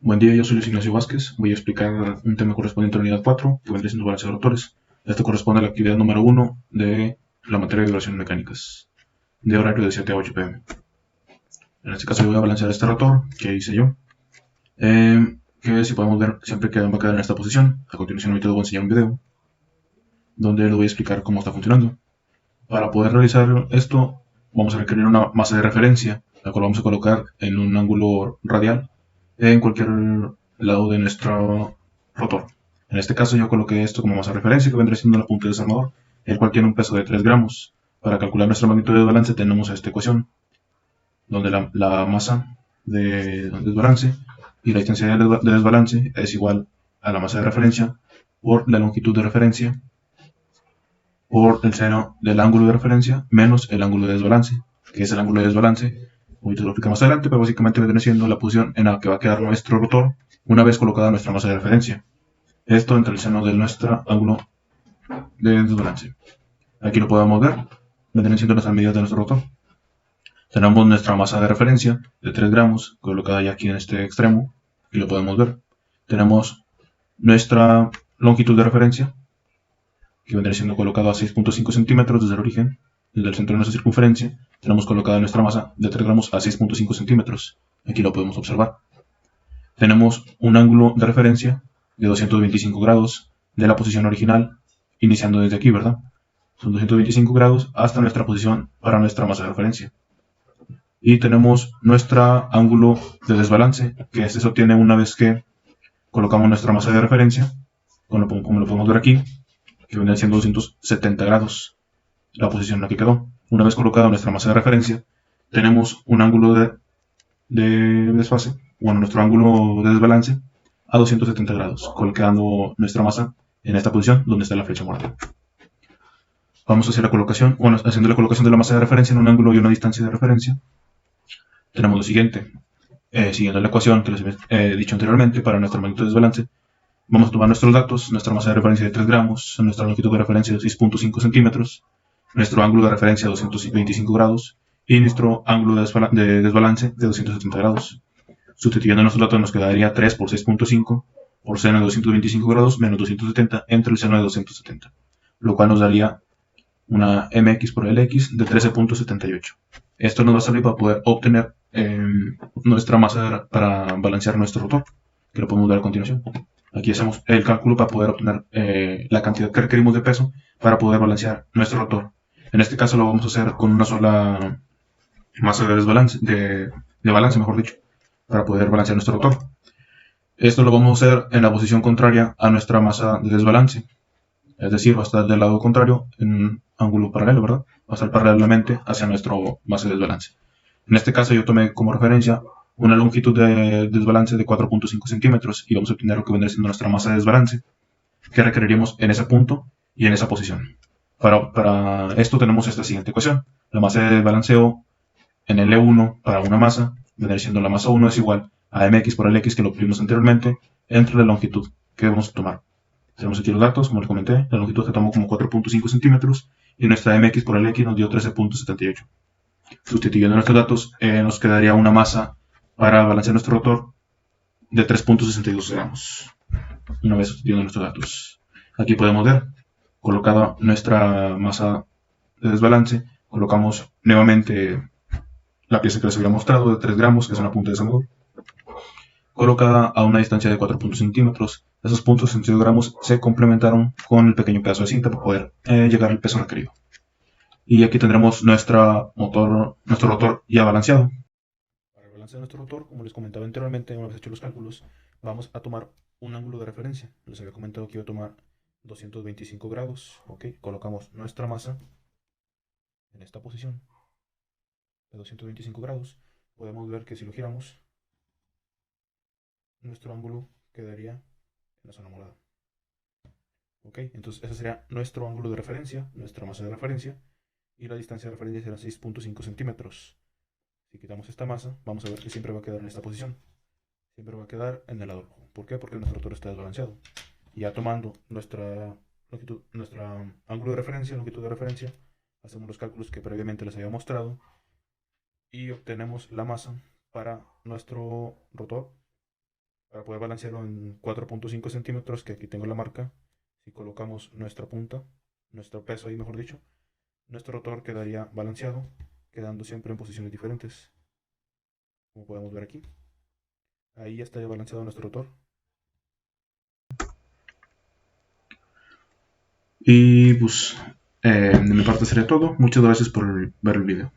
Buen día, yo soy Luis Ignacio Vázquez. Voy a explicar un tema correspondiente a la unidad 4, que vendría siendo balance de rotores. Esto corresponde a la actividad número 1 de la materia de vibraciones mecánicas, de horario de 7 a 8 pm. En este caso yo voy a balancear este rotor que hice yo, que si podemos ver siempre va a quedar en esta posición. A continuación ahorita les voy a enseñar un video donde les voy a explicar cómo está funcionando. Para poder realizar esto vamos a requerir una masa de referencia, la cual vamos a colocar en un ángulo radial en cualquier lado de nuestro rotor. En este caso yo coloqué esto como masa de referencia, que vendría siendo la punta de desarmador, el cual tiene un peso de 3 gramos. Para calcular nuestra magnitud de desbalance tenemos esta ecuación, donde la masa de desbalance y la distancia de desbalance es igual a la masa de referencia por la longitud de referencia por el seno del ángulo de referencia menos el ángulo de desbalance, que es el ángulo de desbalance. Ahorita lo explico más adelante, pero básicamente viene siendo la posición en la que va a quedar nuestro rotor una vez colocada nuestra masa de referencia. Esto entre el seno de nuestro ángulo de desbalance. Aquí lo podemos ver, vendrían siendo las medidas de nuestro rotor. Tenemos nuestra masa de referencia de 3 gramos, colocada ya aquí en este extremo, y lo podemos ver. Tenemos nuestra longitud de referencia, que vendría siendo colocado a 6.5 centímetros desde el origen, desde el centro de nuestra circunferencia. Tenemos colocada nuestra masa de 3 gramos a 6.5 centímetros. Aquí lo podemos observar. Tenemos un ángulo de referencia de 225 grados de la posición original, iniciando desde aquí, ¿verdad? Son 225 grados hasta nuestra posición para nuestra masa de referencia. Y tenemos nuestro ángulo de desbalance, que este se obtiene una vez que colocamos nuestra masa de referencia, como lo podemos ver aquí, que viene siendo 270 grados, la posición en la que quedó. Una vez colocada nuestra masa de referencia, tenemos un ángulo de desfase, bueno, nuestro ángulo de desbalance a 270 grados, colocando nuestra masa en esta posición donde está la flecha morada. Vamos a hacer la colocación, bueno, haciendo la colocación de la masa de referencia en un ángulo y una distancia de referencia. Tenemos lo siguiente, siguiendo la ecuación que les he dicho anteriormente para nuestra magnitud de desbalance, vamos a tomar nuestros datos, nuestra masa de referencia de 3 gramos, nuestra longitud de referencia de 6.5 centímetros, nuestro ángulo de referencia de 225 grados y nuestro ángulo de desbalance de 270 grados. Sustituyendo nuestros datos nos quedaría 3 por 6.5 por seno de 225 grados menos 270 entre el seno de 270, lo cual nos daría una mx por lx de 13.78. Esto nos va a servir para poder obtener nuestra masa para balancear nuestro rotor, que lo podemos ver a continuación. Aquí hacemos el cálculo para poder obtener la cantidad que requerimos de peso para poder balancear nuestro rotor. En este caso lo vamos a hacer con una sola masa de desbalance, de balance, mejor dicho, para poder balancear nuestro rotor. Esto lo vamos a hacer en la posición contraria a nuestra masa de desbalance. Es decir, va a estar del lado contrario en un ángulo paralelo, ¿verdad? Va a estar paralelamente hacia nuestro base de desbalance. En este caso yo tomé como referencia una longitud de desbalance de 4.5 centímetros y vamos a obtener lo que vendría siendo nuestra masa de desbalance que requeriríamos en ese punto y en esa posición. Para esto tenemos esta siguiente ecuación. La masa de desbalanceo en L1 para una masa vendría siendo la masa 1 es igual a mx por lx que lo obtuvimos anteriormente entre la longitud que vamos a tomar. Tenemos aquí los datos, como les comenté, la longitud que tomó como 4.5 centímetros y nuestra mx por lx nos dio 13.78. Sustituyendo nuestros datos, nos quedaría una masa para balancear nuestro rotor de 3.62 gramos. Una vez sustituyendo nuestros datos. Aquí podemos ver, colocada nuestra masa de desbalance, colocamos nuevamente la pieza que les había mostrado de 3 gramos, que es una punta de desarmador, colocada a una distancia de 4.5 centímetros. Esos puntos 62 gramos se complementaron con el pequeño pedazo de cinta para poder llegar al peso requerido. Y aquí tendremos nuestro rotor ya balanceado. Para el balance de nuestro rotor, como les comentaba anteriormente, una vez hecho los cálculos, vamos a tomar un ángulo de referencia. Les había comentado que iba a tomar 225 grados. Ok, colocamos nuestra masa en esta posición de 225 grados. Podemos ver que si lo giramos, nuestro ángulo quedaría en la zona morada. Ok, entonces ese sería nuestro ángulo de referencia, nuestra masa de referencia, y la distancia de referencia será 6.5 centímetros. Si quitamos esta masa, vamos a ver que siempre va a quedar en esta posición. Siempre va a quedar en el lado rojo. ¿Por qué? Porque nuestro rotor está desbalanceado. Ya tomando nuestra longitud, nuestro ángulo de referencia, longitud de referencia, hacemos los cálculos que previamente les había mostrado y obtenemos la masa para nuestro rotor Para poder balancearlo en 4.5 centímetros, que aquí tengo la marca, si colocamos nuestra punta, nuestro peso ahí mejor dicho, nuestro rotor quedaría balanceado, quedando siempre en posiciones diferentes, como podemos ver aquí. Ahí ya estaría balanceado nuestro rotor. Y pues de mi parte sería todo. Muchas gracias por ver el video.